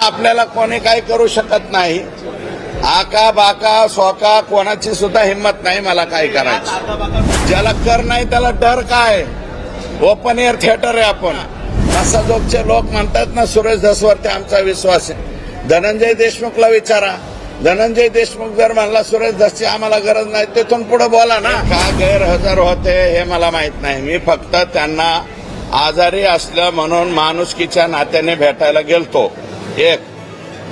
आपल्याला कोणी काही करू शकत नाही। आका बाका सोका कोणाची सुद्धा हिम्मत नाही मला काय करायचं। ज्याला कर नाही त्याला डर काय? ओपन एअर थिएटर आहे आपण। मसाजोगचे लोक म्हणतात ना सुरेश धसवरती आमचा विश्वास आहे। धनंजय देशमुखला विचारा, धनंजय देशमुख जर म्हणला सुरेश धसची आम्हाला गरज नाही तिथून पुढे बोला ना। का गैरहजर होते हे मला माहित नाही। मी फक्त त्यांना आजारी असलं म्हणून माणुसकीच्या नात्याने भेटायला गेलतो एक।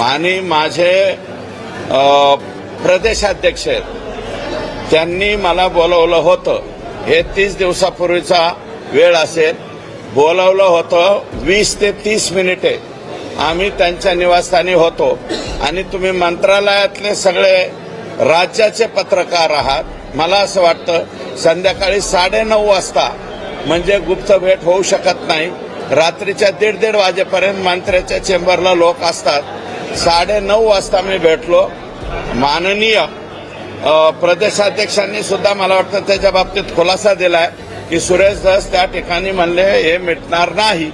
आणि माझे प्रदेशाध्यक्ष आहेत त्यांनी मला बोलवलं होतं, हे 30 दिवसापूर्वीचा वेळ असेल, बोलवलं होतं 20 ते 30 मिनिटे आम्ही त्यांच्या निवासस्थानी होतो। आणि तुम्ही मंत्रालयातले सगळे राज्याचे पत्रकार आहात। मला असं वाटतं संध्याकाळी 9:30 वाजता म्हणजे गुप्त भेट होऊ शकत नाही। रात्रीच्या 1:30 वाजेपर्यंत मंत्र्याच्या चेंबरला लोक असतात। 9:30 वाजता मी भेटलो। माननीय प्रदेशाध्यक्षांनी सुद्धा मला वाटतं त्याच्या बाबतीत खुलासा दिलाय की सुरेश धस त्या ठिकाणी म्हणले हे मिटणार नाही।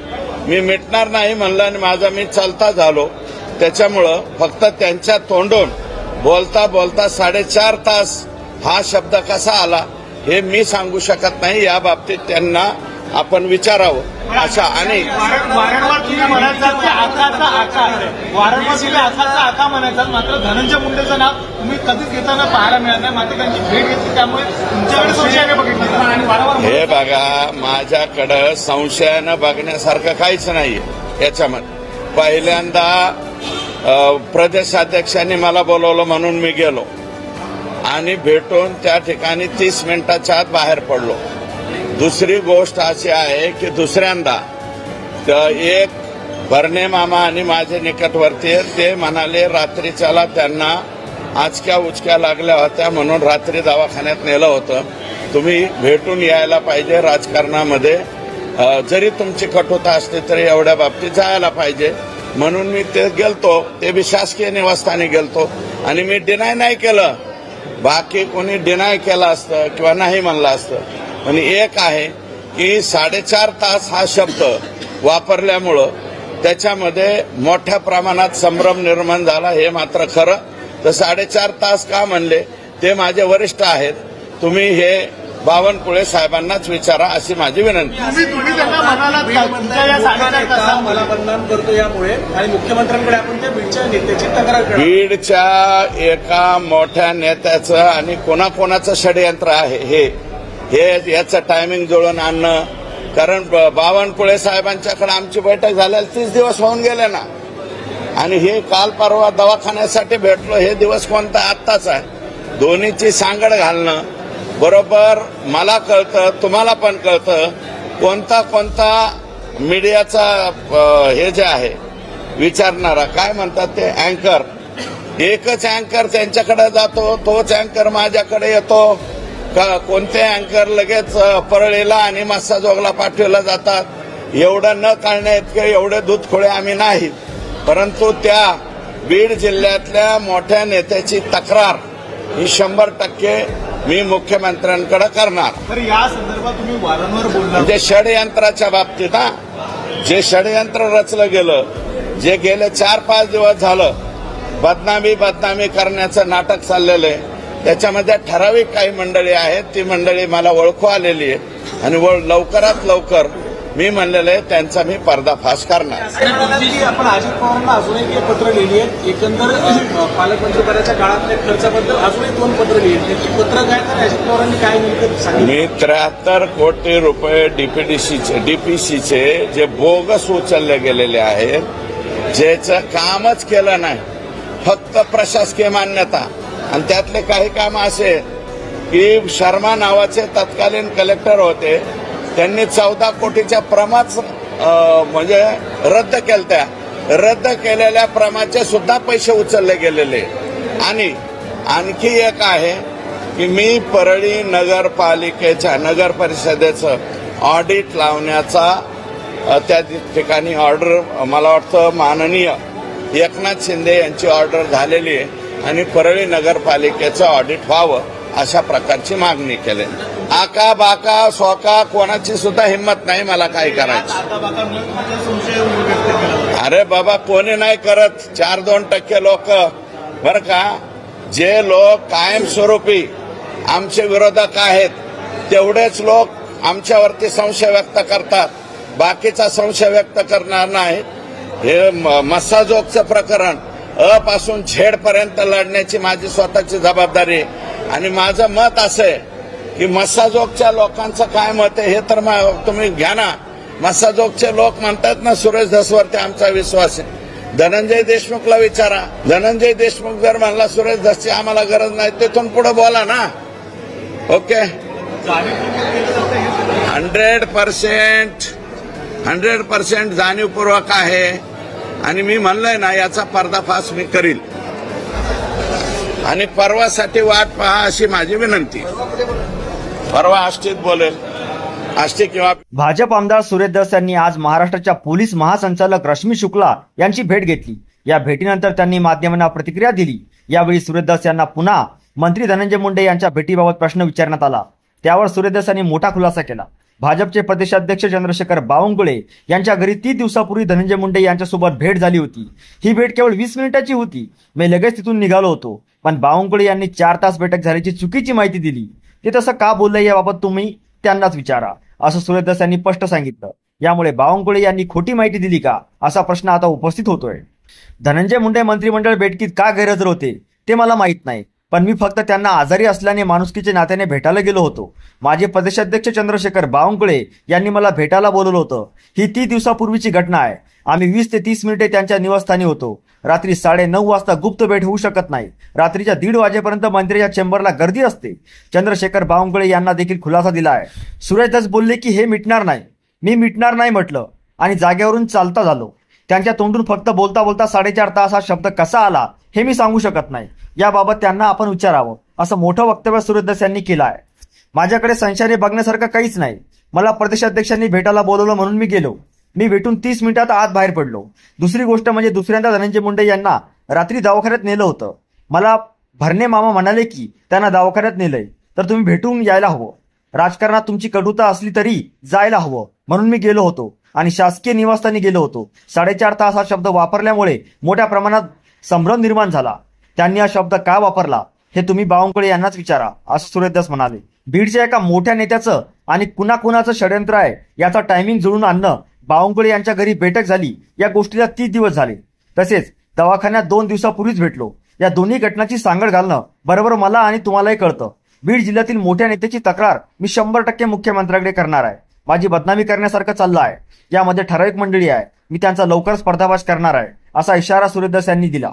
मी मिटणार नाही म्हणलं आणि माझा मी चालता झालो। त्याच्यामुळं फक्त त्यांच्या तोंडून बोलता बोलता 4.5 तास हा शब्द कसा आला हे मी सांगू शकत नाही। या बाबतीत त्यांना आपण विचारावं अशा। आणि वारंवार तुम्ही म्हणायचं की आकाचा आका, वारंवार तुम्ही आकाचा आका म्हणायचं, मात्र धनंजय मुंडेचं नाव तुम्ही कधीच घेताना पाहायला मिळत नाही। मात्र त्यांची भेट घेतली त्यामुळे तुमच्याकडे संशयाने बघितलं आणि वारंवार हे बघा माझ्याकडे संशयानं बघण्यासारखं काहीच नाहीये याच्यामध्ये। पहिल्यांदा प्रदेशाध्यक्षांनी मला बोलवलं म्हणून मी गेलो आणि भेटून त्या ठिकाणी 30 मिनिटाच्या आत बाहेर पडलो। दुसरी गोष्ट अशी आहे की दुसऱ्यांदा एक भरणे मामा आणि माझे निकटवर्ती ते म्हणाले रात्रीच्याला त्यांना आचक्या उचक्या लागल्या होत्या म्हणून रात्री दवाखान्यात नेलं होतं। तुम्ही भेटून यायला पाहिजे। राजकारणामध्ये जरी तुमची कटुता असली तरी एवढ्या बाबतीत जायला पाहिजे म्हणून मी ते गेलतो। ते बी शासकीय निवासस्थानी गेलतो आणि मी डिनाय नाही केलं। बाकी कोणी डिनाय केलं असतं किंवा नाही म्हणलं असतं। पण एक आहे की 4.5 तास हा शब्द वापरल्यामुळं त्याच्यामध्ये मोठ्या प्रमाणात संभ्रम निर्माण झाला हे मात्र खरं। तर 4.5 तास का म्हणले ते माझे वरिष्ठ आहेत, तुम्ही हे बावनकुळे साहेबांनाच विचारा अशी माझी विनंती। तुम्ही त्यांना म्हणालात का तुमच्या या 4.5 तासात मला बदनाम करतो यामुळे आणि मुख्यमंत्र्यांकडे आपण त्या बीडच्या नेत्याची तक्रार करतो। बीडच्या एका मोठ्या नेत्याचं आणि कोणाकोणाचं षडयंत्र आहे हे याचं टायमिंग जुळून आणणं। कारण बावनकुळे साहेबांच्याकडे आमची बैठक झाल्याला 30 दिवस होऊन गेले ना। आणि हे काल परवा दवाखान्यासाठी भेटलो हे दिवस कोणता आत्ताच आहे। दोन्हीची सांगड घालणं बरोबर मला कळतं, तुम्हाला पण कळतं कोणता मीडियाचा हे जे आहे विचारणारा काय म्हणतात ते अँकर, एकच अँकर त्यांच्याकडे जातो, तोच अँकर माझ्याकडे येतो का? कोणते अँकर लगेच परळीला आणि मस्साजोगला पाठवलं जातात? एवढं न कळण्या इतके एवढे दूधखोळे आम्ही नाही। परंतु त्या बीड जिल्ह्यातल्या मोठ्या नेत्याची तक्रार ही 100% मी मुख्यमंत्र्यांकडे करणार। तर या संदर्भात तुम्ही वारंवार बोलला म्हणजे षडयंत्राच्या बाबतीत जे षडयंत्र रचलं गेलं, जे गेले 4-5 दिवस झालं बदनामी करण्याचं नाटक चाललेलं आहे, त्याच्यामध्ये ठराविक काही मंडळी आहेत, ती मंडळी मला ओळखू आलेली आहे आणि लवकरात लवकर मी म्हणलेलं आहे त्यांचा मी पर्दाफाश करणार। आपण अजित पवारांना अजून एक पत्र लिहिली आहे, एकंदर पालकमंत्रीपदाच्या काळातल्या खर्चाबद्दल अजून एक 2 पत्र लिहिली आहेत। पत्र काय तर अजित पवारांनी काय नेमकं सांगितलं? मी 73 कोटी रुपये डीपीसीचे जे बोगस उचलले गेलेले आहेत, ज्याचं कामच केलं नाही, फक्त प्रशासकीय मान्यता। आणि त्यातले काही काम असे की शर्मा नावाचे तत्कालीन कलेक्टर होते, त्यांनी 14 कोटीच्या प्रमाच म्हणजे रद्द केलत्या। रद्द केलेल्या प्रमाचे सुद्धा पैसे उचलले गेलेले। आणि आणखी एक आहे की मी परळी नगरपालिकेच्या नगर परिषदेचं ऑडिट लावण्याचा त्या ठिकाणी ऑर्डर मला वाटतं माननीय एकनाथ शिंदे यांची ऑर्डर झालेली आहे आणि परळी नगरपालिकेचं ऑडिट व्हावं अशा प्रकारची मागणी केली। आका बाका सोका कोणाची सुद्धा हिम्मत नाही मला काय करायचं। अरे बाबा कोणी नाही करत, 4-2% लोक बर का, जे लोक कायमस्वरूपी आमचे विरोधक आहेत तेवढेच लोक आमच्यावरती संशय व्यक्त करतात, बाकीचा संशय व्यक्त करणार नाही. हे मस्साजोगचं प्रकरण अ पासून झेड पर्यंत लढण्याची माझी स्वतःची जबाबदारी आहे. आणि माझं मत असं आहे की मस्साजोगच्या लोकांचं काय मत आहे हे तर तुम्ही घ्या ना. मस्साजोगचे लोक म्हणतात ना सुरेश धसवरती आमचा विश्वास आहे. धनंजय देशमुखला विचारा. धनंजय देशमुख जर म्हणला सुरेश धसची आम्हाला गरज नाही, तिथून पुढे बोला ना. ओके, 100% जाणीवपूर्वक आहे. आणि मी म्हणलंय ना याचा पर्दाफाश मी करील. आणि परवासाठी वाट पहा अशी माझी विनंती. परवा आष्टीत बोलेल, आष्टी किंवा भाजप आमदार सुरेश धस यांनी आज महाराष्ट्राच्या पोलीस महासंचालक रश्मी शुक्ला यांची भेट घेतली. या भेटीनंतर त्यांनी माध्यमांना प्रतिक्रिया दिली. यावेळी सुरेश धस यांना पुन्हा मंत्री धनंजय मुंडे यांच्या भेटीबाबत प्रश्न विचारण्यात आला. त्यावर सुरेश धस यांनी मोठा खुलासा केला. भाजपचे प्रदेशाध्यक्ष चंद्रशेखर बावनकुळे यांच्या घरी 30 दिवसापूर्वी धनंजय मुंडे यांच्यासोबत भेट झाली होती. ही भेट केवळ 20 मिनिटाची होती. मी लगेच तिथून निघालो होतो, पण बावनकुळे यांनी 4 तास बैठक झाल्याची चुकीची माहिती दिली. ते तसं का बोलले याबाबत तुम्ही त्यांनाच विचारा, असं सुरेश धस यांनी स्पष्ट सांगितलं. यामुळे बावनकुळे यांनी खोटी माहिती दिली का असा प्रश्न आता उपस्थित होतोय. धनंजय मुंडे मंत्रिमंडळ बैठकीत का गैरहजर होते ते मला माहित नाही, पण मी फक्त त्यांना आजारी असल्याने माणुसकीच्या नात्याने भेटायला गेलो होतो. माझे प्रदेशाध्यक्ष चंद्रशेखर बावनकुळे यांनी मला भेटायला बोलवलं होतं. ही 30 दिवसापूर्वीची घटना आहे. आम्ही 20 ते 30 मिनिटे त्यांच्या निवासस्थानी होतो. रात्री 9:30 वाजता गुप्त भेट होऊ शकत नाही. रात्रीच्या 1:30 वाजेपर्यंत मंत्र्याच्या चेंबरला गर्दी असते. चंद्रशेखर बावनकुळे यांना देखील खुलासा दिला आहे. सुरेश धस बोलले की हे मिटणार नाही. मी मिटणार नाही म्हटलं आणि जागेवरून चालता झालो. त्यांच्या तोंडून फक्त बोलता बोलता 4.5 तास हा शब्द कसा आला हे मी सांगू शकत नाही. याबाबत त्यांना आपण विचारावं, असं मोठं वक्तव्य सुरेश धस यांनी केलं आहे. माझ्याकडे संशयाने बघण्यासारखं काहीच नाही. मला प्रदेशाध्यक्षांनी भेटायला बोलवलं म्हणून मी गेलो. मी भेटून 30 मिनिटात आत बाहेर पडलो. दुसरी गोष्ट म्हणजे दुसऱ्यांदा धनंजय मुंडे यांना रात्री दवाखान्यात नेलं होतं. मला भरणे मामा म्हणाले की त्यांना दवाखान्यात नेलंय तर तुम्ही भेटून यायला हवं. राजकारणात तुमची कटुता असली तरी जायला हवं म्हणून मी गेलो होतो आणि शासकीय निवासस्थानी गेलो होतो. 4.5 तास हा शब्द वापरल्यामुळे मोठ्या प्रमाणात संभ्रम निर्माण झाला. त्यांनी हा शब्द का वापरला हे तुम्ही बावनकुळे यांनाच विचारा, असं सुरेश धस म्हणाले. बीडच्या एका मोठ्या नेत्याचं आणि कुणाकुणाचं षडयंत्र आहे याचा टायमिंग जुळून आणणं. बावनकुळे यांच्या घरी बैठक झाली या गोष्टीला 30 दिवस झाले. तसेच दवाखान्यात 2 दिवसापूर्वीच भेटलो. या दोन्ही घटनांची सांगड घालणं बरोबर मला आणि तुम्हालाही कळतं. बीड जिल्ह्यातील मोठ्या नेत्याची तक्रार मी 100% मुख्यमंत्र्याकडे करणार आहे. माझी बदनामी करण्यासारखं चाललं आहे. यामध्ये ठराविक मंडळी आहे. मी त्यांचा लवकरच पर्दाफाश करणार आहे, असा इशारा सुरेश धस यांनी दिला.